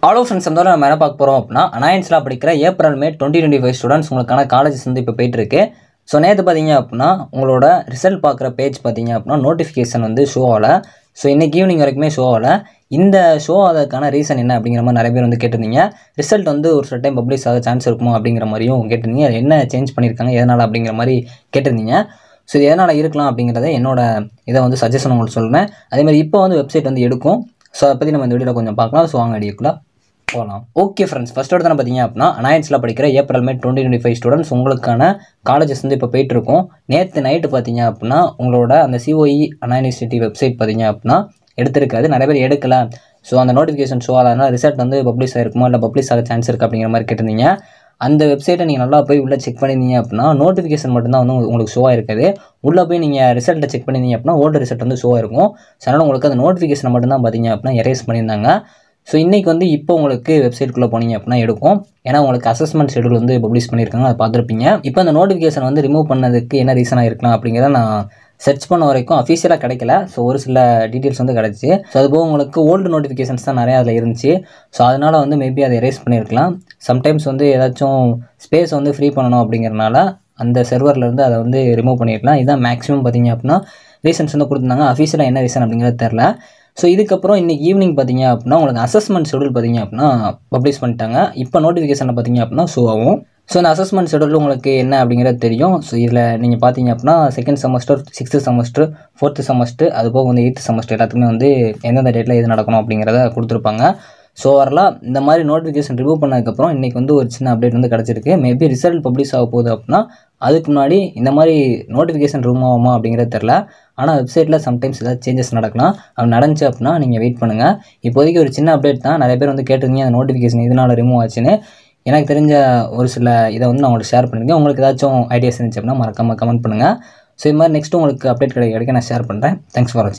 Hello friends, நம்ம என்ன பார்க்க போகிறோம் அப்படின்னா, அனாயன்ஸில் படிக்கிற ஏப்ரல் மே 2025 ஸ்டூடெண்ட்ஸ் உங்களுக்கான காலேஜஸ் வந்து இப்போ போயிட்டுருக்கு. ஸோ நேற்று பார்த்தீங்க அப்படின்னா உங்களோட ரிசல்ட் பார்க்குற பேஜ் பார்த்தீங்க அப்படின்னா நோட்டிஃபிகேஷன் வந்து ஷோ ஆகலை. ஸோ இன்றைக்கி ஈவினிங் வரைக்குமே ஷோ ஆகலை. இந்த ஷோ ஆகிறதுக்கான ரீசன் என்ன அப்படிங்கிற மாதிரி நிறைய பேர் வந்து கேட்டிருந்தீங்க. ரிசல்ட் வந்து ஒரு சில டைம் பப்ளிஷ் ஆக சான்ஸ் இருக்குமோ அப்படிங்கிற மாதிரியும் கேட்டிருந்தீங்க. அது என்ன சேஞ்ச் பண்ணியிருக்காங்க, எதனால் அப்படிங்கிற மாதிரி கேட்டிருந்தீங்க. ஸோ இது எதனால் இருக்கலாம் அப்படிங்கிறத என்னோட இதை வந்து சஜஷன் உங்களுக்கு சொல்லுவேன். அதேமாதிரி இப்போ வந்து வெப்சைட் வந்து எடுக்கும். ஸோ அதை பற்றி நம்ம இந்த வீடியோவில் கொஞ்சம் பார்க்கலாம். ஸோ வாங்க அடிக்குள்ள போகலாம். ஓகே ஃப்ரெண்ட்ஸ், ஃபஸ்ட் எடுத்து பார்த்தீங்க அப்படின்னா அனாயன்ஸில் படிக்கிற ஏப்ரல் மே 2025 ஸ்டூடெண்ட்ஸ் உங்களுக்கான காலேஜஸ் வந்து இப்போ போயிட்டுருக்கும். நேற்று நைட்டு பார்த்தீங்க அப்படின்னா உங்களோட அந்த சிஓஇ அண்ணா யூனிவர்சிட்டி வெப்சைட் பார்த்தீங்க அப்படின்னா எடுத்திருக்காது. நிறைய பேர் எடுக்கலை. ஸோ அந்த நோட்டிஃபிகேஷன் ஷோ ஆகாதனால ரிசல்ட் வந்து பப்ளிஷ் ஆகிருக்குமா இல்லை பப்ளிஷ் ஆக சான்ஸ் இருக்குது அப்படிங்கிற மாதிரி கேட்டிருந்தீங்க. அந்த வெப்சைட்டை நீங்கள் நல்லா போய் உள்ளே செக் பண்ணியிருந்தீங்க அப்படின்னா நோட்டிஃபிகேஷன் மட்டும்தான் வந்து உங்களுக்கு ஷோ ஆகிருக்காது. உள்ளே போய் நீங்கள் ரிசல்ட்டை செக் பண்ணியிருந்தீங்க அப்படின்னா ஓல்டு ரிசல்ட் வந்து ஷோ ஆயிருக்கும். ஸோ அதனால் உங்களுக்கு அந்த நோட்டிஃபிகேஷன் மட்டும்தான் பார்த்தீங்க அப்படின்னா எரேஸ் பண்ணியிருந்தாங்க. ஸோ இன்றைக்கி வந்து இப்போ உங்களுக்கு வெப்சைட்டுக்குள்ளே போனீங்க அப்படின்னா எடுக்கும். ஏன்னா உங்களுக்கு அசஸ்மெண்ட் ஷெடியூல் வந்து பப்ளிஷ் பண்ணியிருக்காங்க, அதை பார்த்துருப்பீங்க. இப்போ அந்த நோட்டிஃபிகேஷன் வந்து ரிமூவ் பண்ணதுக்கு என்ன ரீசனாக இருக்கலாம் அப்படிங்கிறத நான் சர்ச் பண்ண வரைக்கும் அஃபீஷியலாக கிடைக்கல. ஸோ ஒரு சில டீட்டெயில்ஸ் வந்து கிடச்சி. ஸோ அதுபோக உங்களுக்கு ஓல்டு நோட்டிஃபிகேஷன்ஸ் தான் நிறையா அதில் இருந்துச்சு. ஸோ அதனால் வந்து மேபி அதை எரேஸ் பண்ணியிருக்கலாம். சம்டைம்ஸ் வந்து ஏதாச்சும் ஸ்பேஸ் வந்து ஃப்ரீ பண்ணணும் அப்படிங்கிறனால அந்த சர்வர்லேருந்து அதை வந்து ரிமூவ் பண்ணியிருக்கலாம். இதுதான் மேக்ஸிமம் பார்த்தீங்க அப்படின்னா ரீசன்ஸ் வந்து கொடுத்துருந்தாங்க. அஃபீஷியலாக என்ன ரீசன் அப்படிங்கிறது தெரில. ஸோ இதுக்கப்புறம் இன்றைக்கி ஈவினிங் பார்த்தீங்க அப்படின்னா உங்களுக்கு அசஸ்மெண்ட் ஷெடியூல் பார்த்தீங்க அப்படின்னா பப்ளிஷ் பண்ணிட்டாங்க. இப்போ நோட்டிஃபிகேஷனில் பார்த்தீங்க அப்படின்னா ஷோ ஆகும். ஸோ இந்த அசஸ்மெண்ட் ஷெடியூல் உங்களுக்கு என்ன அப்படிங்கிறது தெரியும். ஸோ இதில் நீங்கள் பார்த்தீங்க அப்படின்னா second semester, 6th semester, 4th semester, அதுபோக வந்து 8th செமஸ்டர் எல்லாத்துக்குமே வந்து எந்தெந்த டேட்டில் எது நடக்கணும் அப்படிங்கிறத கொடுத்துருப்பாங்க. ஸோ வரலாம் இந்த மாதிரி நோட்டிஃபிகேஷன் ரிமூவ் பண்ணதுக்கப்புறம் இன்றைக்கி வந்து ஒரு சின்ன அப்டேட் வந்து கிடச்சிருக்கு. மேபி ரிசல்ட் பப்ளிஷ் ஆக போகுது அப்படின்னா அதுக்கு முன்னாடி இந்த மாதிரி நோட்டிஃபிகேஷன் ரிமூவ் ஆகுமா அப்படிங்கிறது தெரில. ஆனால் வெப்சைட்டில் சம்டைம்ஸ் ஏதாவது சேஞ்சஸ் நடக்கலாம். அது நடந்துச்சு அப்படின்னா நீங்கள் வெயிட் பண்ணுங்கள். இப்போதைக்கு ஒரு சின்ன அப்டேட் தான். நிறைய பேர் வந்து கேட்டிருந்தீங்க அந்த நோட்டிஃபிகேஷன் இதனால் ரிமூவ் ஆச்சுன்னு. எனக்கு தெரிஞ்ச ஒரு சில இதை வந்து நான் உங்களுக்கு ஷேர் பண்ணியிருக்கேன். உங்களுக்கு ஏதாச்சும் ஐடியாஸ் இருந்துச்சு அப்படின்னா மறக்காமல் கமெண்ட் பண்ணுங்கள். ஸோ இது மாதிரி நெக்ஸ்ட்டு உங்களுக்கு அப்டேட் கிடைக்க நான் ஷேர் பண்ணுறேன். தேங்க்ஸ் ஃபார் வாட்சிங்.